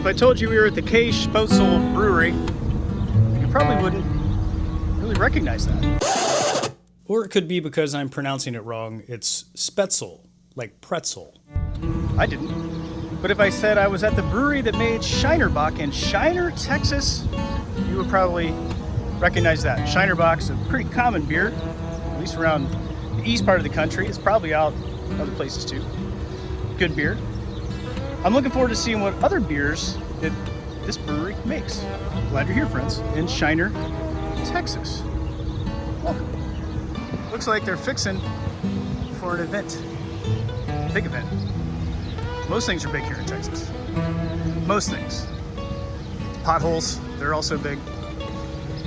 if I told you we were at the Spoetzl Brewery, you probably wouldn't really recognize that. Or it could be because I'm pronouncing it wrong. It's Spoetzl, like pretzel. I didn't. But if I said I was at the brewery that made Shiner Bock in Shiner, Texas, you would probably recognize that. Shiner Bock's a pretty common beer, at least around the east part of the country. It's probably out other places too. Good beer. I'm looking forward to seeing what other beers that this brewery makes. Glad you're here, friends, in Shiner, Texas. Welcome. Looks like they're fixing for an event. Big event. Most things are big here in Texas. Most things. Potholes, they're also big.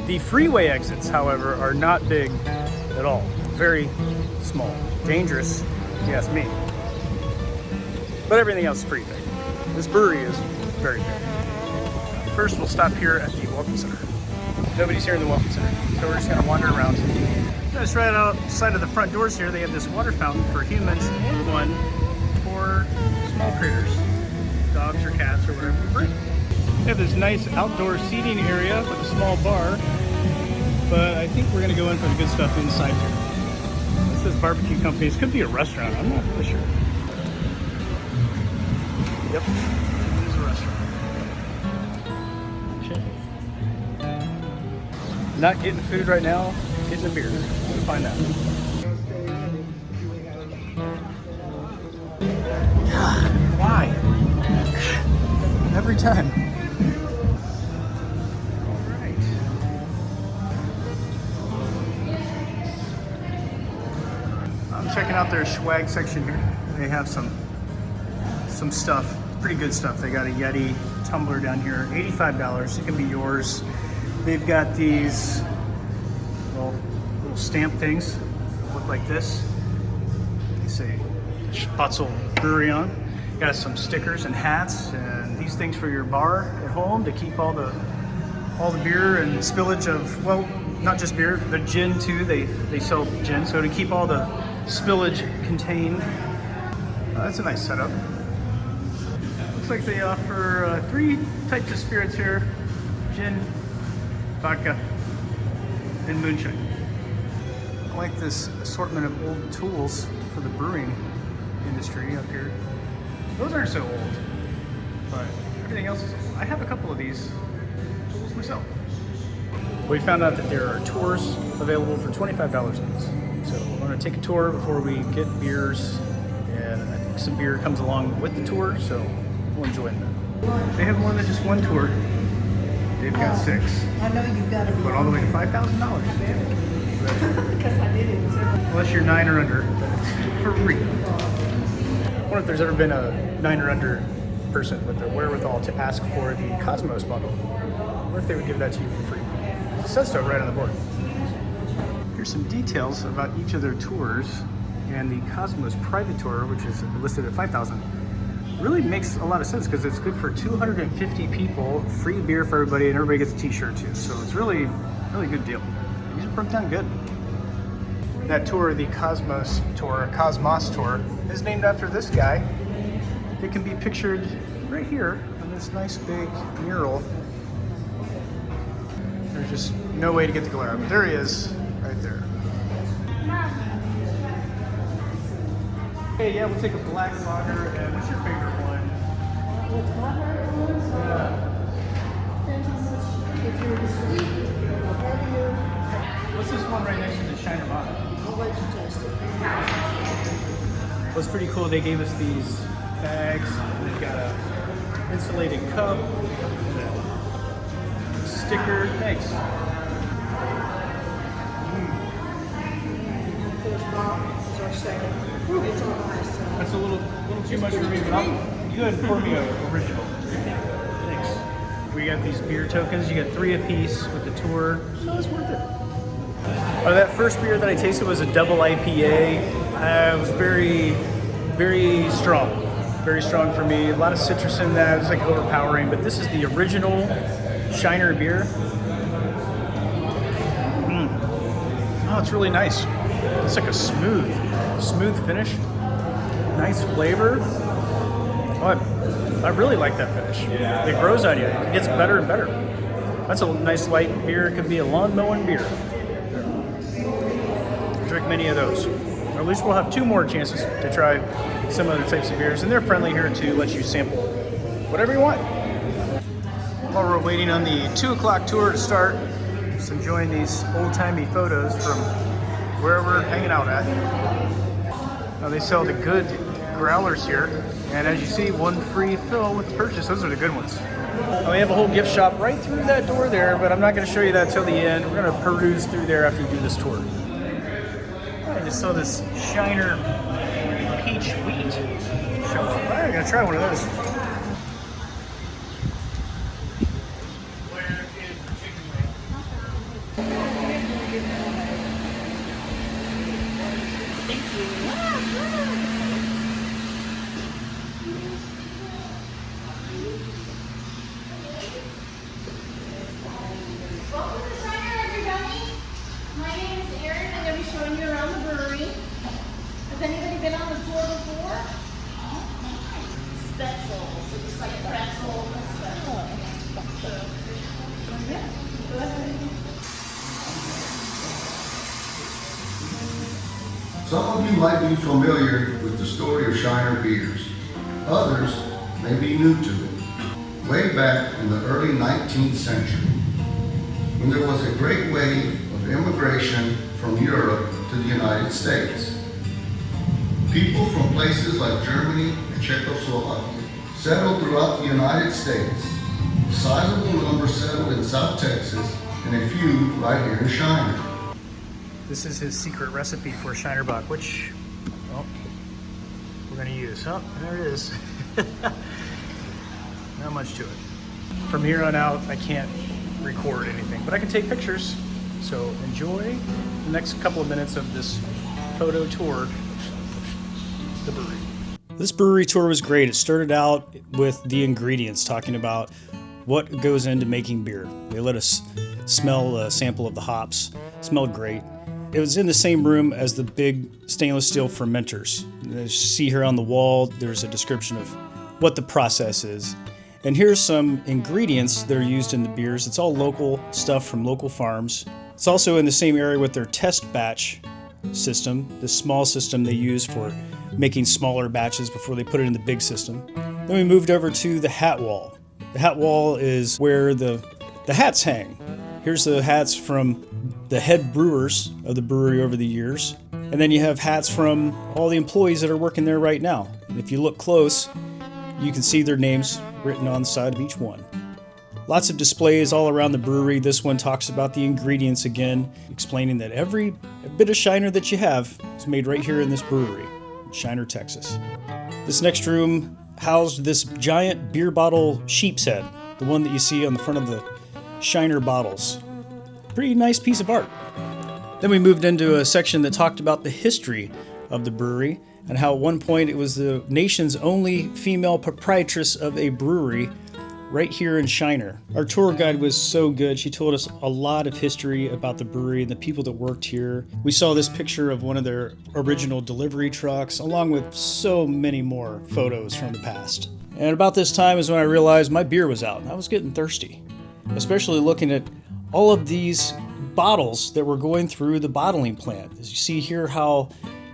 The freeway exits, however, are not big at all. Very small. Dangerous, if you ask me. But everything else is pretty big. This brewery is very big. First, we'll stop here at the Welcome Center. Nobody's here in the Welcome Center, so we're just gonna wander around. Just right outside of the front doors here, they have this water fountain for humans and one for small critters, dogs or cats or whatever you bring. They have this nice outdoor seating area with a small bar, but I think we're gonna go in for the good stuff inside here. This says barbecue company. This could be a restaurant, I'm not really sure. Yep, it is a restaurant. Okay. Not getting food right now, getting a beer. We'll find out. God, why? Every time. All right. I'm checking out their swag section here. They have some stuff, pretty good stuff. They got a Yeti tumbler down here, $85. It can be yours. They've got these little stamp things that look like this. They say Spoetzl Brewery on. Got some stickers and hats and these things for your bar at home to keep all the beer and spillage of, well, not just beer, but gin too. They sell gin, so to keep all the spillage contained. That's a nice setup. Looks like they offer 3 types of spirits here: gin, vodka, and moonshine. I like this assortment of old tools for the brewing industry up here. Those aren't so old, but everything else is old. I have a couple of these tools myself. We found out that there are tours available for $25 each. So we're going to take a tour before we get beers, and I think some beer comes along with the tour, so we'll enjoy that. They have more than just one tour. They've got 6. I know you've got to be. But all the way to $5,000. Because I did it. Unless you're 9 or under, that's for free. I wonder if there's ever been a 9 or under person with the wherewithal to ask for the Cosmos bundle. Or if they would give that to you for free. It says so right on the board. Here's some details about each of their tours, and the Cosmos private tour, which is listed at $5,000, really makes a lot of sense because it's good for 250 people, free beer for everybody, and everybody gets a t-shirt too. So it's really good deal. These are broke down good. That tour, the Cosmos tour, is named after this guy. It can be pictured right here on this nice big mural. There's just no way to get the glare out, but there he is, right there. Hey, yeah, we'll take a black lager. And what's your favorite one? What's this one right next to the Shiner Bock? I'll let you taste it. What's pretty cool, they gave us these bags. And they've got a insulated cup, and a sticker. Thanks. First Bock is our second. It's on ice. That's a little too much for me, but you go ahead and pour me an original. Thanks. We got these beer tokens. You get 3 apiece with the tour, so it's worth it. That first beer that I tasted was a double IPA. It was very strong. Very strong for me. A lot of citrus in that. It was like overpowering, but this is the original Shiner beer. Oh, it's really nice. It's like a smooth finish. Nice flavor. But I really like that finish. It grows on you. It gets better and better. That's a nice light beer. It could be a lawn mowing beer. Drink many of those. Or at least we'll have 2 more chances to try some other types of beers. And they're friendly here to let you sample whatever you want. While we're waiting on the 2 o'clock tour to start, just enjoying these old-timey photos from where we're hanging out at. Now they sell the good growlers here. And as you see, 1 free fill with the purchase. Those are the good ones. We have a whole gift shop right through that door there, but I'm not going to show you that till the end. We're going to peruse through there after we do this tour. I just saw this Shiner peach wheat show up. I'm going to try one of those. Welcome to Shiner, everybody. My name is Erin. I'm going to be showing you around the brewery. Has anybody been on the tour before? Spoetzl, so just like pretzel. Some of you might be familiar with the story of Shiner beers. Others may be new to it. Way back in the early 19th century, when there was a great wave of immigration from Europe to the United States, people from places like Germany and Czechoslovakia settled throughout the United States. A sizable number settled in South Texas and a few right here in Shiner. This is his secret recipe for Shiner Bock, which, well, we're going to use. Oh, there it is. Not much to it. From here on out, I can't record anything, but I can take pictures. So enjoy the next couple of minutes of this photo tour of the brewery. This brewery tour was great. It started out with the ingredients, talking about what goes into making beer. They let us smell a sample of the hops. It smelled great. It was in the same room as the big stainless steel fermenters. As you see here on the wall, there's a description of what the process is. And here's some ingredients that are used in the beers. It's all local stuff from local farms. It's also in the same area with their test batch system, the small system they use for making smaller batches before they put it in the big system. Then we moved over to the hat wall. The hat wall is where the hats hang. Here's the hats from the head brewers of the brewery over the years. And then you have hats from all the employees that are working there right now. And if you look close, you can see their names written on the side of each one. Lots of displays all around the brewery. This one talks about the ingredients again, explaining that every bit of Shiner that you have is made right here in this brewery, in Shiner, Texas. This next room housed this giant beer bottle sheep's head, the one that you see on the front of the Shiner bottles. Pretty nice piece of art. Then we moved into a section that talked about the history of the brewery and how at one point it was the nation's only female proprietress of a brewery right here in Shiner. Our tour guide was so good. She told us a lot of history about the brewery and the people that worked here. We saw this picture of one of their original delivery trucks, along with so many more photos from the past. And about this time is when I realized my beer was out and I was getting thirsty, especially looking at all of these bottles that were going through the bottling plant. As you see here how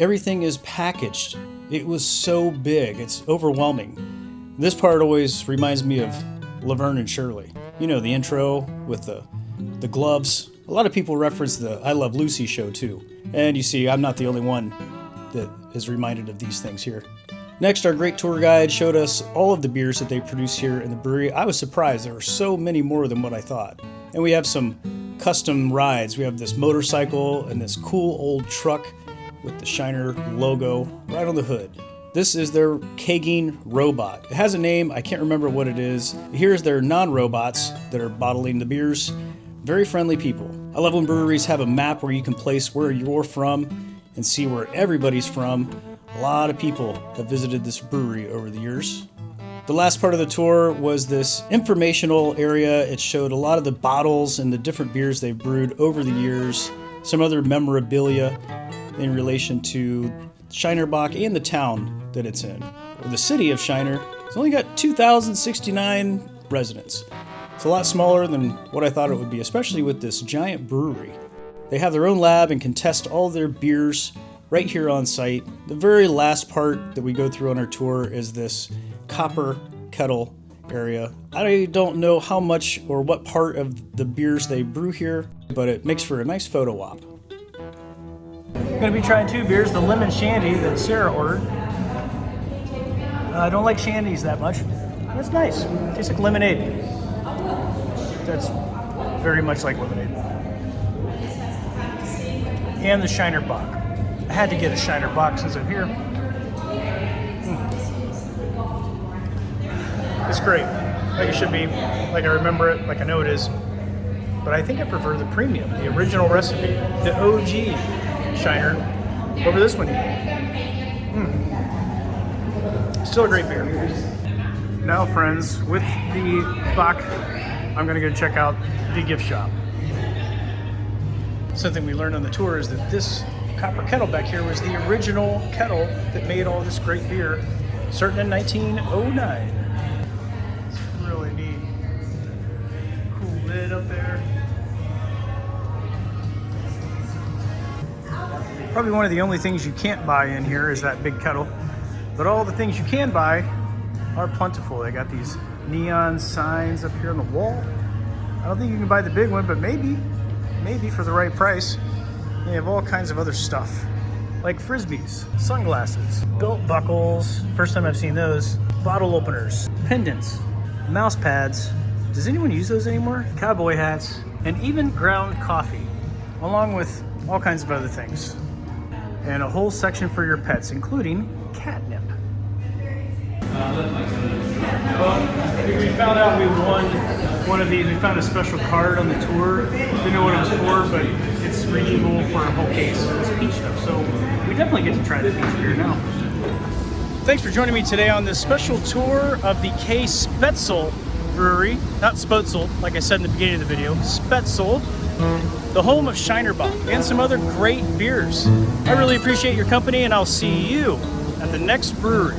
everything is packaged. It was so big, it's overwhelming. This part always reminds me of Laverne and Shirley. You know, the intro with the gloves. A lot of people reference the I Love Lucy show too. And you see, I'm not the only one that is reminded of these things here. Next, our great tour guide showed us all of the beers that they produce here in the brewery. I was surprised there were so many more than what I thought. And we have some custom rides. We have this motorcycle and this cool old truck with the Shiner logo right on the hood. This is their kegging robot. It has a name, I can't remember what it is. Here's their non-robots that are bottling the beers. Very friendly people. I love when breweries have a map where you can place where you're from and see where everybody's from. A lot of people have visited this brewery over the years. The last part of the tour was this informational area. It showed a lot of the bottles and the different beers they've brewed over the years, some other memorabilia in relation to Shiner Bock and the town that it's in. The city of Shiner It's only got 2,069 residents. It's a lot smaller than what I thought it would be, especially with this giant brewery. They have their own lab and can test all their beers right here on site. The very last part that we go through on our tour is this copper kettle area. I don't know how much or what part of the beers they brew here, but it makes for a nice photo op. I'm gonna be trying 2 beers, the lemon shandy that Sarah ordered. I don't like shandies that much. That's nice. Tastes like lemonade. That's very much like lemonade. And the Shiner Bock. I had to get a Shiner Bock since I'm here. It's great. Like it should be. Like I remember it. Like I know it is. But I think I prefer the premium, the original recipe, the OG Shiner over this one. Still a great beer. Now, friends, with the Bock, I'm gonna go check out the gift shop. Something we learned on the tour is that this copper kettle back here was the original kettle that made all this great beer, starting in 1909. It's really neat. Cool lid up there. Probably one of the only things you can't buy in here is that big kettle, but all the things you can buy are plentiful. They got these neon signs up here on the wall. I don't think you can buy the big one, but maybe for the right price. They have all kinds of other stuff, like frisbees, sunglasses, belt buckles, first time I've seen those, bottle openers, pendants, mouse pads. Does anyone use those anymore? Cowboy hats, and even ground coffee, along with all kinds of other things. And a whole section for your pets, including catnip. Well, we found out we won one of these. We found a special card on the tour. Didn't know what it was for, but it's redeemable for a whole case. It's peach stuff, so we definitely get to try the peach beer now. Thanks for joining me today on this special tour of the Spoetzl Brewery. Not Spoetzl, like I said in the beginning of the video. Spoetzl, the home of Shiner Bock and some other great beers. I really appreciate your company, and I'll see you at the next brewery.